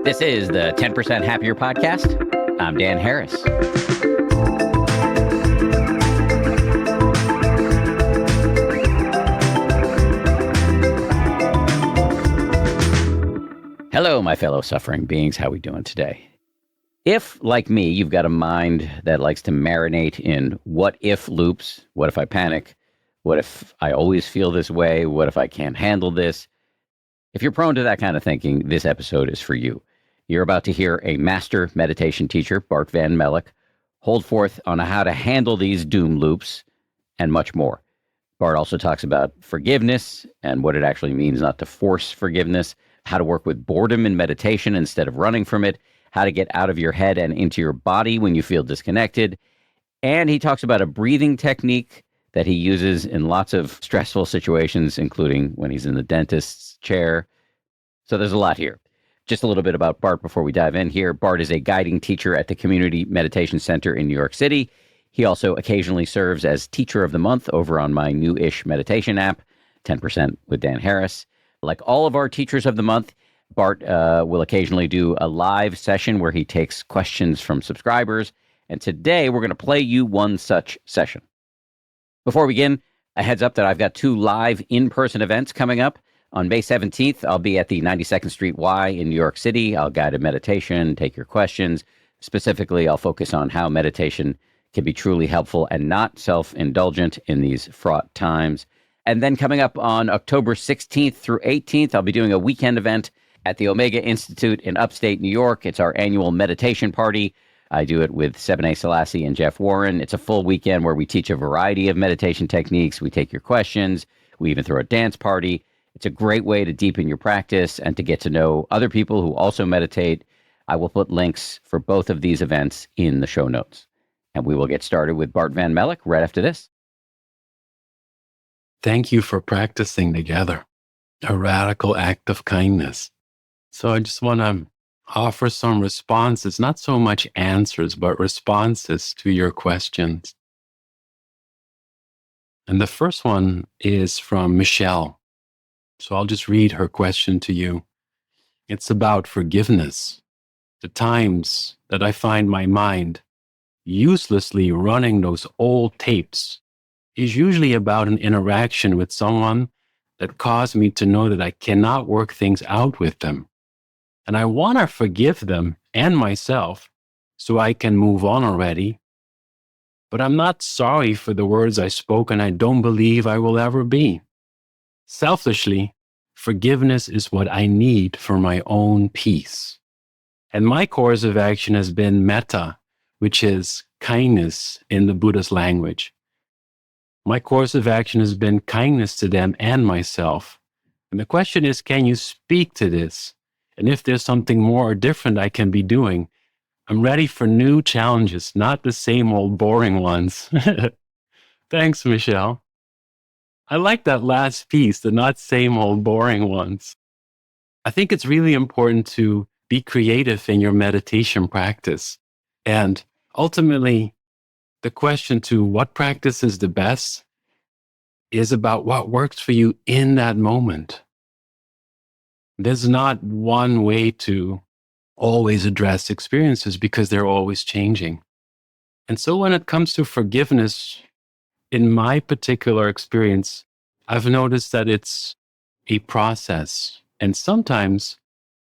This is the 10% Happier Podcast. I'm Dan Harris. Hello, my fellow suffering beings. How are we doing today? If, like me, you've got a mind that likes to marinate in what-if loops, what if I panic? What if I always feel this way? What if I can't handle this? If you're prone to that kind of thinking, this episode is for you. You're about to hear a master meditation teacher, Bart van Melik, hold forth on how to handle these doom loops and much more. Bart also talks about forgiveness and what it actually means not to force forgiveness, how to work with boredom in meditation instead of running from it, how to get out of your head and into your body when you feel disconnected. And he talks about a breathing technique that he uses in lots of stressful situations, including when he's in the dentist's chair. So there's a lot here. Just a little bit about Bart before we dive in here. Bart is a guiding teacher at the Community Meditation Center in New York City. He also occasionally serves as Teacher of the Month over on my new-ish meditation app, 10% with Dan Harris. Like all of our Teachers of the Month, Bart will occasionally do a live session where he takes questions from subscribers. And today we're going to play you one such session. Before we begin, a heads up that I've got 2 live in-person events coming up. On May 17th, I'll be at the 92nd Street Y in New York City. I'll guide a meditation, take your questions. Specifically, I'll focus on how meditation can be truly helpful and not self-indulgent in these fraught times. And then coming up on October 16th through 18th, I'll be doing a weekend event at the Omega Institute in upstate New York. It's our annual meditation party. I do it with Sebene Selassie and Jeff Warren. It's a full weekend where we teach a variety of meditation techniques. We take your questions. We even throw a dance party. It's a great way to deepen your practice and to get to know other people who also meditate. I will put links for both of these events in the show notes. And we will get started with Bart van Melik right after this. Thank you for practicing together, a radical act of kindness. So I just want to offer some responses, not so much answers, but responses to your questions. And the first one is from Michelle. So I'll just read her question to you. It's about forgiveness. The times that I find my mind uselessly running those old tapes is usually about an interaction with someone that caused me to know that I cannot work things out with them. And I want to forgive them and myself so I can move on already. But I'm not sorry for the words I spoke, and I don't believe I will ever be. Selfishly, forgiveness is what I need for my own peace. And my course of action has been metta, which is kindness in the Buddhist language. My course of action has been kindness to them and myself. And the question is, can you speak to this? And if there's something more or different I can be doing, I'm ready for new challenges, not the same old boring ones. Thanks, Michelle. I like that last piece, the not same old boring ones. I think it's really important to be creative in your meditation practice. And ultimately, the question to what practice is the best is about what works for you in that moment. There's not one way to always address experiences because they're always changing. And so when it comes to forgiveness, in my particular experience, I've noticed that it's a process. And sometimes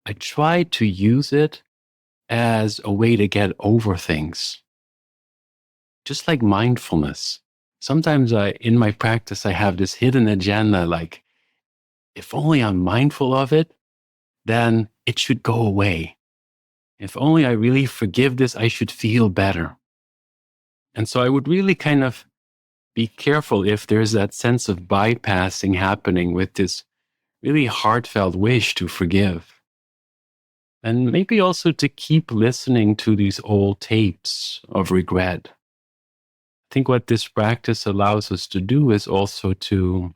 I try to use it as a way to get over things. Just like mindfulness. Sometimes in my practice, I have this hidden agenda, like, if only I'm mindful of it, then it should go away. If only I really forgive this, I should feel better. And so I would really kind of be careful if there's that sense of bypassing happening with this really heartfelt wish to forgive. And maybe also to keep listening to these old tapes of regret. I think what this practice allows us to do is also to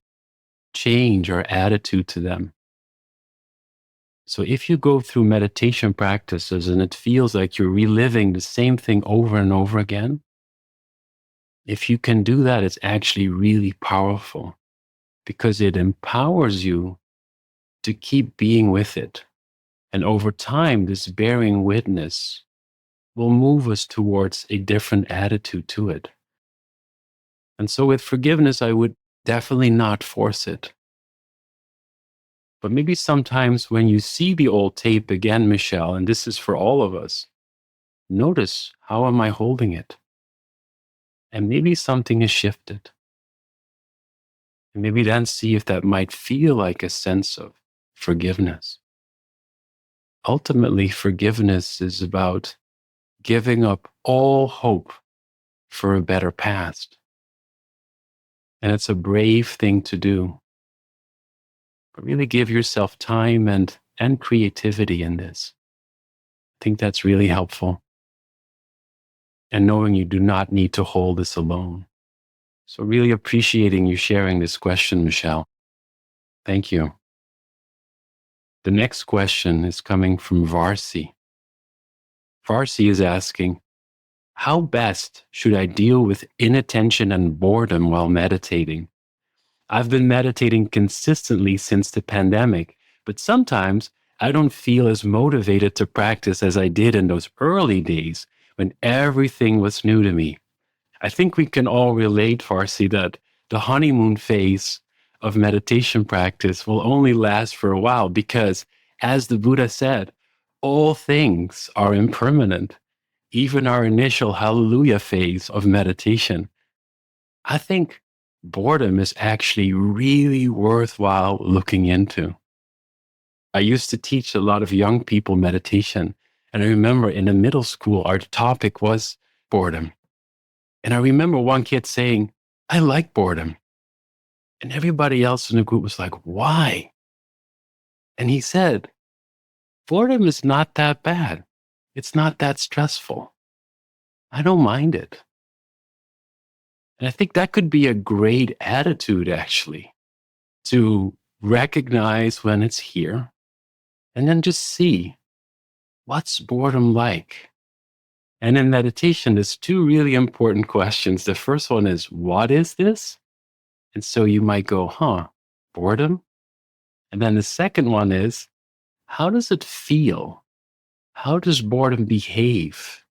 change our attitude to them. So if you go through meditation practices and it feels like you're reliving the same thing over and over again, if you can do that, it's actually really powerful because it empowers you to keep being with it And over time, this bearing witness will move us towards a different attitude to it. And so with forgiveness, I would definitely not force it. But maybe sometimes when you see the old tape again, Michelle, and this is for all of us, notice, how am I holding it? And maybe something has shifted. And maybe then see if that might feel like a sense of forgiveness. Ultimately, forgiveness is about giving up all hope for a better past. And it's a brave thing to do. But really give yourself time and creativity in this. I think that's really helpful. And knowing you do not need to hold this alone. So really appreciating you sharing this question, Michelle. Thank you. The next question is coming from Varsi. Varsi is asking, how best should I deal with inattention and boredom while meditating? I've been meditating consistently since the pandemic, but sometimes I don't feel as motivated to practice as I did in those early days when everything was new to me. I think we can all relate, Farsi, that the honeymoon phase of meditation practice will only last for a while because, as the Buddha said, all things are impermanent, even our initial hallelujah phase of meditation. I think boredom is actually really worthwhile looking into. I used to teach a lot of young people meditation, and I remember in the middle school, our topic was boredom. And I remember one kid saying, I like boredom. And everybody else in the group was like, why? And he said, boredom is not that bad. It's not that stressful. I don't mind it. And I think that could be a great attitude, actually, to recognize when it's here and then just see, what's boredom like? And in meditation, there's two really important questions. The first one is, what is this? And so you might go, boredom? And then the second one is, how does it feel? How does boredom behave?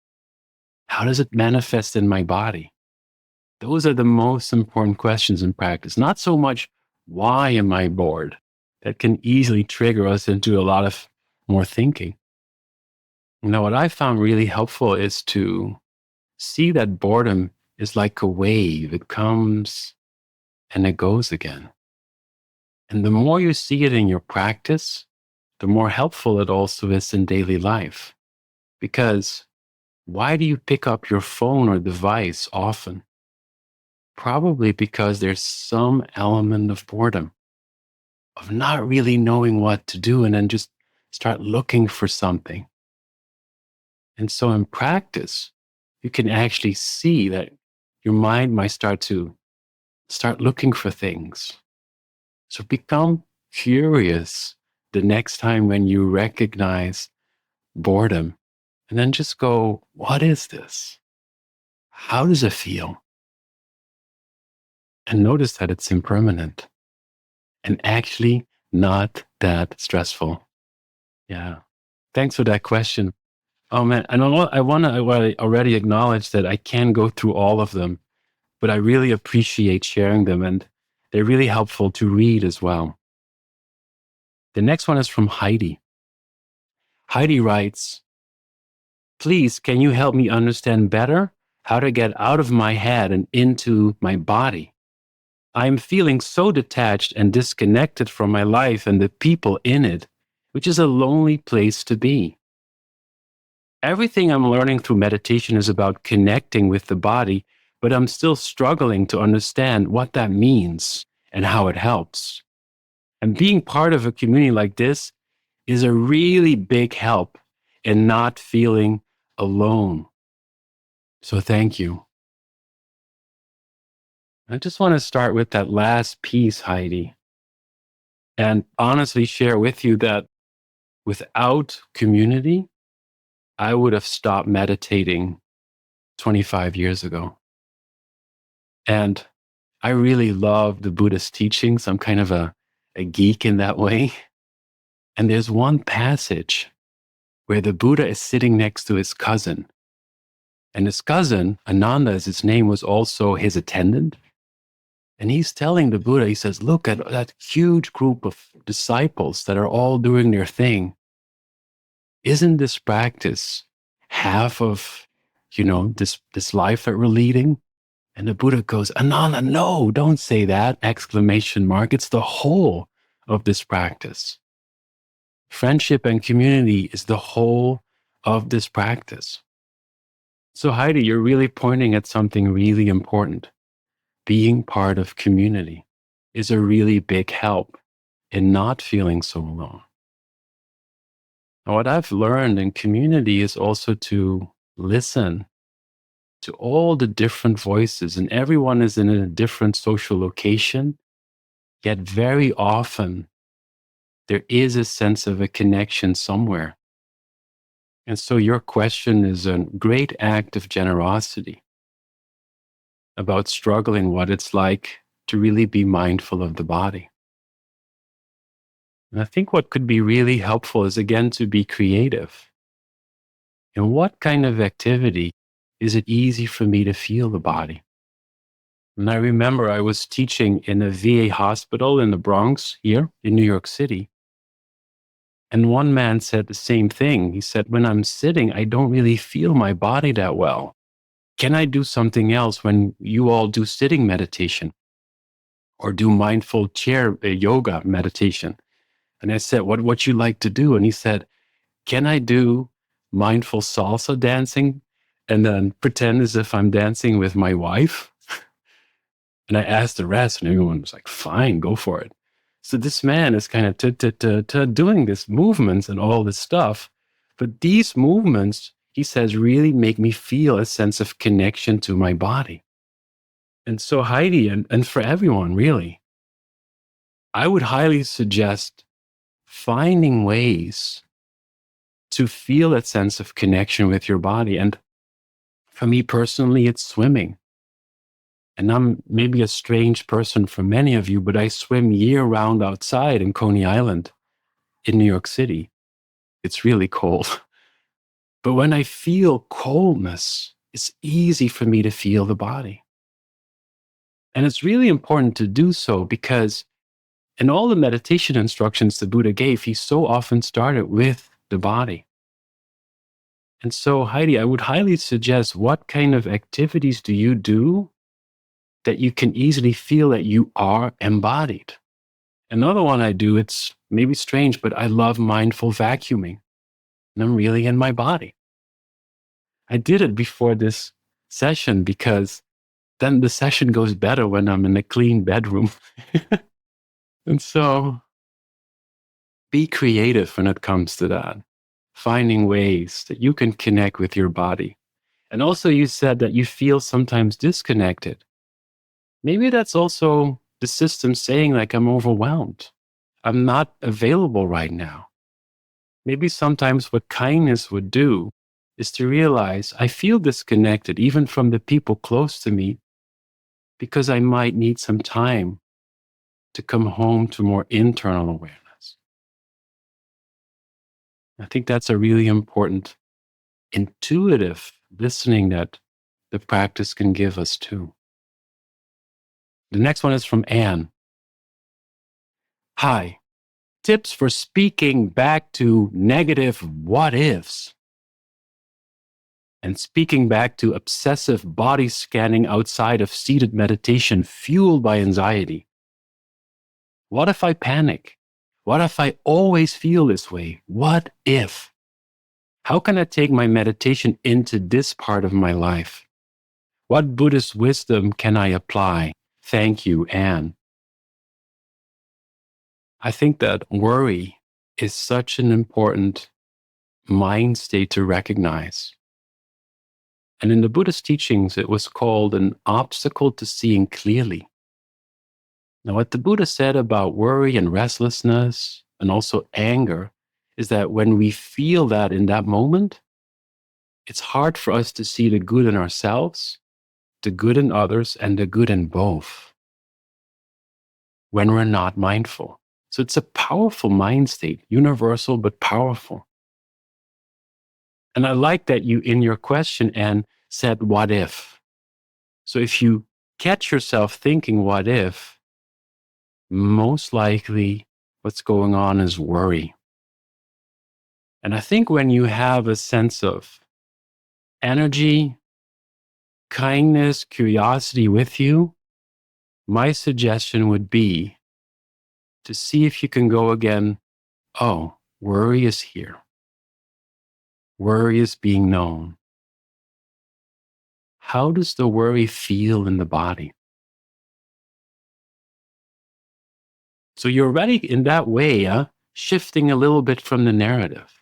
How does it manifest in my body? Those are the most important questions in practice. Not so much, why am I bored? That can easily trigger us into a lot of more thinking. Now, what I found really helpful is to see that boredom is like a wave. It comes and it goes again. And the more you see it in your practice, the more helpful it also is in daily life. Because why do you pick up your phone or device often? Probably because there's some element of boredom, of not really knowing what to do, and then just start looking for something. And so in practice, you can actually see that your mind might start looking for things. So become curious the next time when you recognize boredom, and then just go, what is this? How does it feel? And notice that it's impermanent and actually not that stressful. Yeah. Thanks for that question. Oh man, I already acknowledge that I can go through all of them, but I really appreciate sharing them, and they're really helpful to read as well. The next one is from Heidi. Heidi writes, please, can you help me understand better how to get out of my head and into my body? I am feeling so detached and disconnected from my life and the people in it, which is a lonely place to be. Everything I'm learning through meditation is about connecting with the body, but I'm still struggling to understand what that means and how it helps. And being part of a community like this is a really big help in not feeling alone. So thank you. I just want to start with that last piece, Heidi, and honestly share with you that without community, I would have stopped meditating 25 years ago. And I really love the Buddhist teachings. I'm kind of a geek in that way. And there's one passage where the Buddha is sitting next to his cousin. And his cousin, Ananda as his name, was also his attendant. And he's telling the Buddha, he says, look at that huge group of disciples that are all doing their thing. Isn't this practice half of, this life that we're leading? And the Buddha goes, Ananda, no, don't say that! Exclamation mark. It's the whole of this practice. Friendship and community is the whole of this practice. So Heidi, you're really pointing at something really important. Being part of community is a really big help in not feeling so alone. Now, what I've learned in community is also to listen to all the different voices, and everyone is in a different social location, yet very often there is a sense of a connection somewhere. And so your question is a great act of generosity about struggling what it's like to really be mindful of the body. And I think what could be really helpful is, again, to be creative. In what kind of activity is it easy for me to feel the body? And I remember I was teaching in a VA hospital in the Bronx here in New York City. And one man said the same thing. He said, when I'm sitting, I don't really feel my body that well. Can I do something else when you all do sitting meditation or do mindful chair yoga meditation? And I said, what you like to do? And he said, can I do mindful salsa dancing and then pretend as if I'm dancing with my wife? And I asked the rest, and everyone was like, fine, go for it. So this man is kind of doing these movements and all this stuff. But these movements, he says, really make me feel a sense of connection to my body. And so Heidi, and for everyone really, I would highly suggest finding ways to feel that sense of connection with your body. And for me personally, it's swimming. And I'm maybe a strange person for many of you, but I swim year-round outside in Coney Island in New York City. It's really cold. But when I feel coldness, it's easy for me to feel the body. And it's really important to do so because in all the meditation instructions the Buddha gave, he so often started with the body. And so, Heidi, I would highly suggest, what kind of activities do you do that you can easily feel that you are embodied? Another one I do, it's maybe strange, but I love mindful vacuuming. And I'm really in my body. I did it before this session because then the session goes better when I'm in a clean bedroom. And so be creative when it comes to that, finding ways that you can connect with your body. And also, you said that you feel sometimes disconnected. Maybe that's also the system saying, like, I'm overwhelmed. I'm not available right now. Maybe sometimes what kindness would do is to realize I feel disconnected even from the people close to me because I might need some time to come home to more internal awareness. I think that's a really important intuitive listening that the practice can give us too. The next one is from Anne. Hi. Tips for speaking back to negative what ifs and speaking back to obsessive body scanning outside of seated meditation fueled by anxiety. What if I panic? What if I always feel this way? What if? How can I take my meditation into this part of my life? What Buddhist wisdom can I apply? Thank you, Anne. I think that worry is such an important mind state to recognize. And in the Buddhist teachings, it was called an obstacle to seeing clearly. Now, what the Buddha said about worry and restlessness and also anger is that when we feel that in that moment, it's hard for us to see the good in ourselves, the good in others, and the good in both when we're not mindful. So it's a powerful mind state, universal but powerful. And I like that you, in your question, Anne, said, what if? So if you catch yourself thinking, what if, most likely what's going on is worry. And I think when you have a sense of energy, kindness, curiosity with you, my suggestion would be to see if you can go again. Oh, worry is here. Worry is being known. How does the worry feel in the body? So you're already in that way, shifting a little bit from the narrative.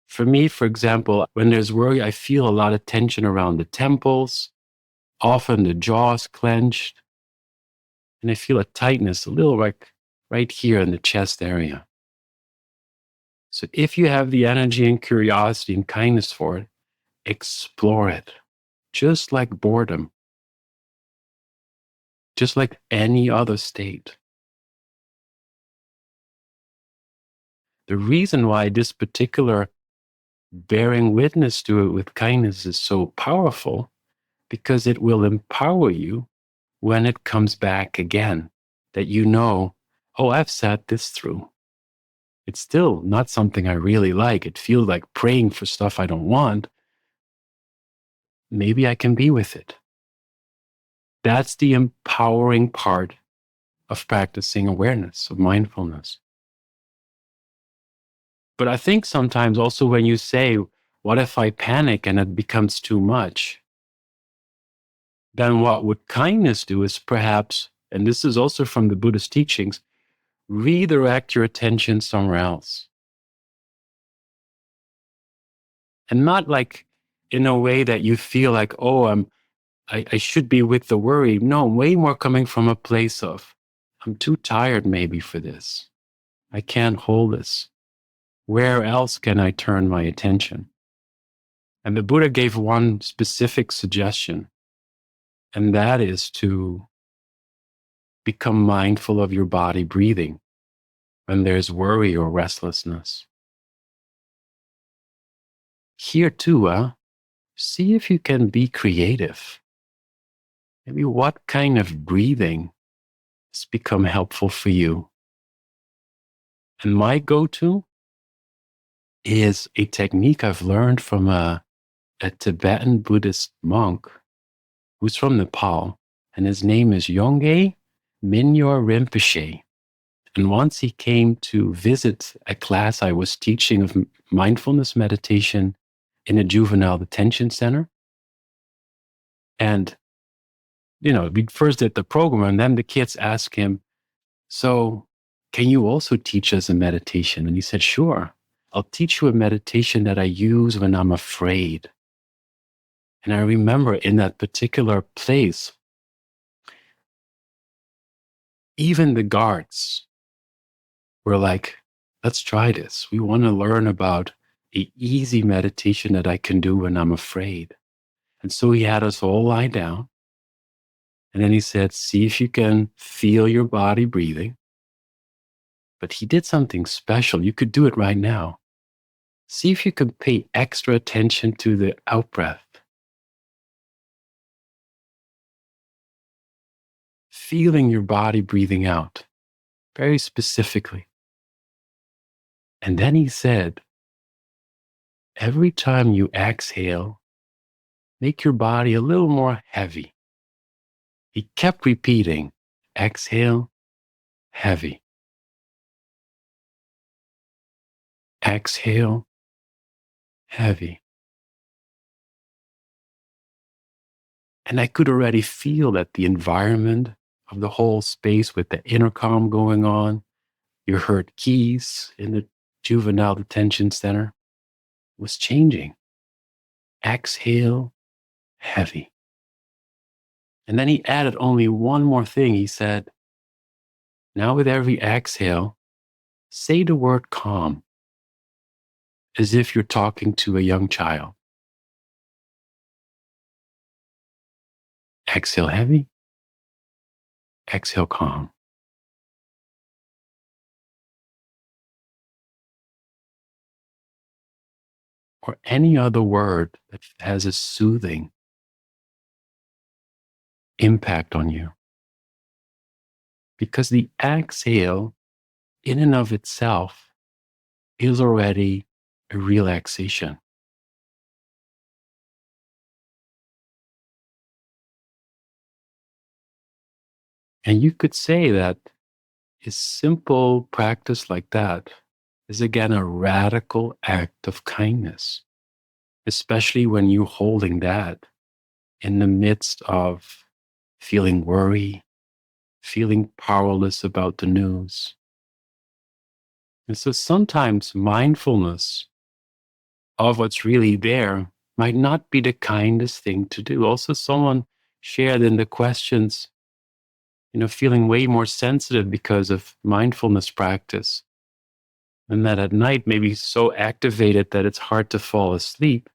For me, for example, when there's worry, I feel a lot of tension around the temples, often the jaws clenched, and I feel a tightness, a little like right here in the chest area. So if you have the energy and curiosity and kindness for it, explore it, just like boredom, just like any other state. The reason why this particular bearing witness to it with kindness is so powerful, because it will empower you when it comes back again, that you know, oh, I've sat this through. It's still not something I really like. It feels like praying for stuff I don't want. Maybe I can be with it. That's the empowering part of practicing awareness, of mindfulness. But I think sometimes also when you say, what if I panic and it becomes too much? Then what would kindness do is perhaps, and this is also from the Buddhist teachings, redirect your attention somewhere else. And not like in a way that you feel like, oh, I should be with the worry. No, way more coming from a place of, I'm too tired maybe for this. I can't hold this. Where else can I turn my attention? And the Buddha gave one specific suggestion, and that is to become mindful of your body breathing when there's worry or restlessness. Here too, see if you can be creative. Maybe what kind of breathing has become helpful for you. And my go-to is a technique I've learned from a Tibetan Buddhist monk who's from Nepal, and his name is Yongey Minyor Rinpoche. And once he came to visit a class I was teaching of mindfulness meditation in a juvenile detention center. And, we first did the program, and then the kids asked him, so can you also teach us a meditation? And he said, sure, I'll teach you a meditation that I use when I'm afraid. And I remember in that particular place, even the guards were like, let's try this. We want to learn about an easy meditation that I can do when I'm afraid. And so he had us all lie down. And then he said, see if you can feel your body breathing. But he did something special. You could do it right now. See if you can pay extra attention to the out breath. Feeling your body breathing out very specifically. And then he said, every time you exhale, make your body a little more heavy. He kept repeating, exhale, heavy. Exhale, heavy. And I could already feel that the environment of the whole space with the intercom going on, you heard keys in the juvenile detention center, was changing. Exhale, heavy. And then he added only one more thing. He said, now with every exhale, say the word calm, as if you're talking to a young child. Exhale heavy, exhale calm. or any other word that has a soothing impact on you. Because the exhale, in and of itself, is already a relaxation. And you could say that a simple practice like that is again a radical act of kindness, especially when you're holding that in the midst of feeling worry, feeling powerless about the news. And so sometimes mindfulness of what's really there might not be the kindest thing to do. Also, someone shared in the questions, feeling way more sensitive because of mindfulness practice. And that at night, maybe so activated that it's hard to fall asleep.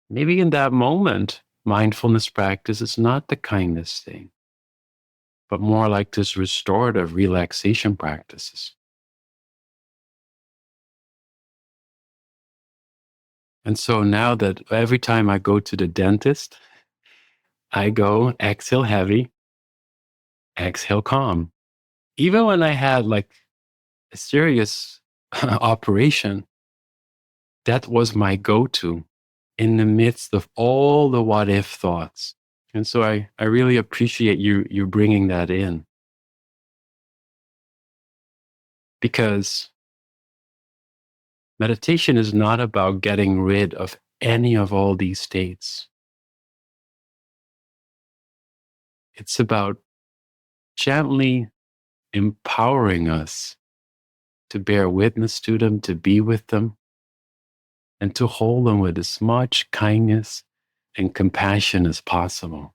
Maybe in that moment, mindfulness practice is not the kindest thing, but more like this restorative relaxation practices. And so now that every time I go to the dentist, I go exhale heavy, exhale calm. Even when I had like a serious operation, that was my go-to in the midst of all the what if thoughts. And so I really appreciate you bringing that in, because meditation is not about getting rid of any of all these states. It's about gently empowering us to bear witness to them, to be with them, and to hold them with as much kindness and compassion as possible.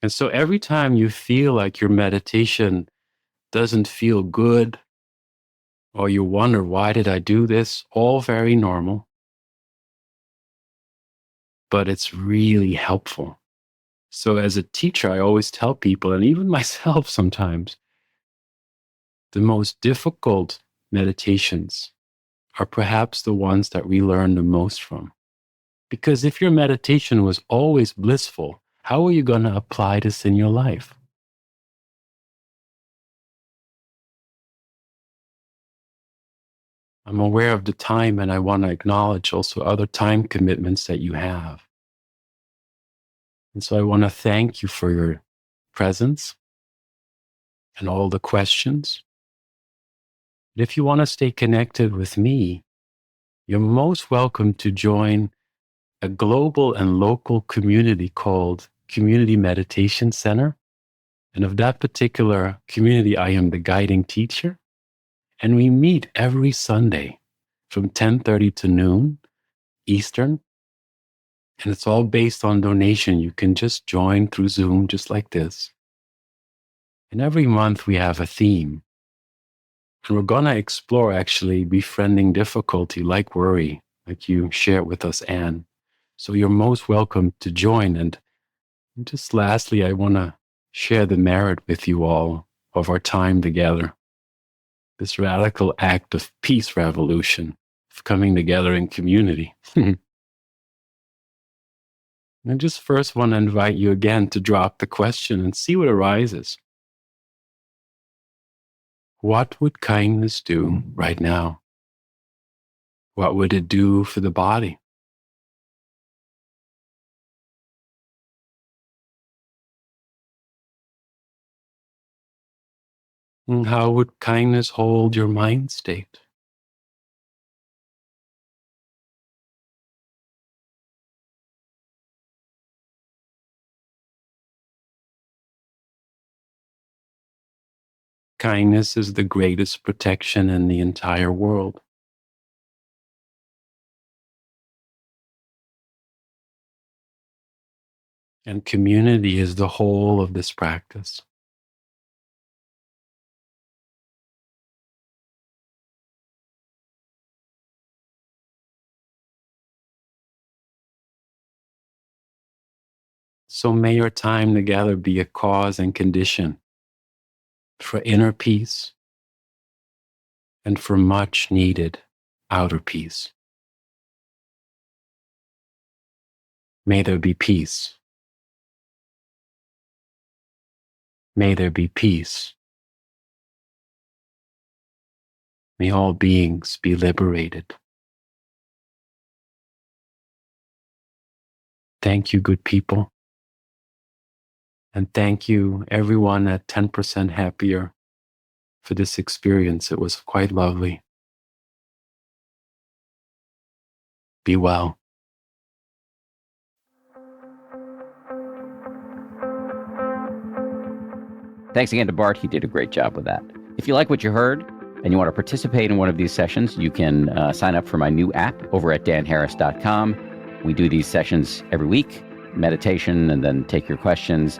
And so every time you feel like your meditation doesn't feel good, or you wonder, why did I do this? All very normal, but it's really helpful. So as a teacher, I always tell people, and even myself sometimes, the most difficult meditations are perhaps the ones that we learn the most from. Because if your meditation was always blissful, how are you going to apply this in your life? I'm aware of the time, and I want to acknowledge also other time commitments that you have. And so I want to thank you for your presence and all the questions. And if you want to stay connected with me, you're most welcome to join a global and local community called Community Meditation Center. And of that particular community, I am the guiding teacher. And we meet every Sunday from 10:30 to noon Eastern. And it's all based on donation. You can just join through Zoom, just like this. And every month we have a theme. And we're going to explore actually befriending difficulty like worry, like you shared with us, Anne. So you're most welcome to join. And just lastly, I want to share the merit with you all of our time together. This radical act of peace revolution, of coming together in community. I just first want to invite you again to drop the question and see what arises. What would kindness do right now? What would it do for the body? And how would kindness hold your mind state? Kindness is the greatest protection in the entire world. And community is the whole of this practice. So may your time together be a cause and condition for inner peace and for much needed outer peace. May there be peace. May there be peace. May all beings be liberated. Thank you, good people. And thank you, everyone at 10% Happier, for this experience. It was quite lovely. Be well. Thanks again to Bart. He did a great job with that. If you like what you heard and you want to participate in one of these sessions, you can sign up for my new app over at danharris.com. We do these sessions every week, meditation, and then take your questions.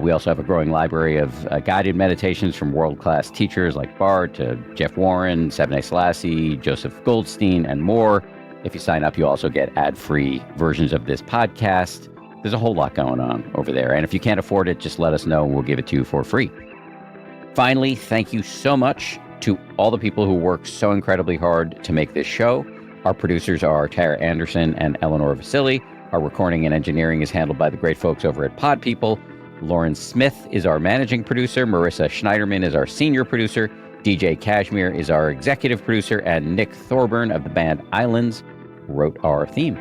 We also have a growing library of guided meditations from world-class teachers like Bart, Jeff Warren, Sebene Selassie, Joseph Goldstein, and more. If you sign up, you also get ad-free versions of this podcast. There's a whole lot going on over there. And if you can't afford it, just let us know and we'll give it to you for free. Finally, thank you so much to all the people who work so incredibly hard to make this show. Our producers are Tara Anderson and Eleanor Vasili. Our recording and engineering is handled by the great folks over at Pod People. Lauren Smith is our managing producer. Marissa Schneiderman is our senior producer. DJ Kashmir is our executive producer. And Nick Thorburn of the band Islands wrote our theme.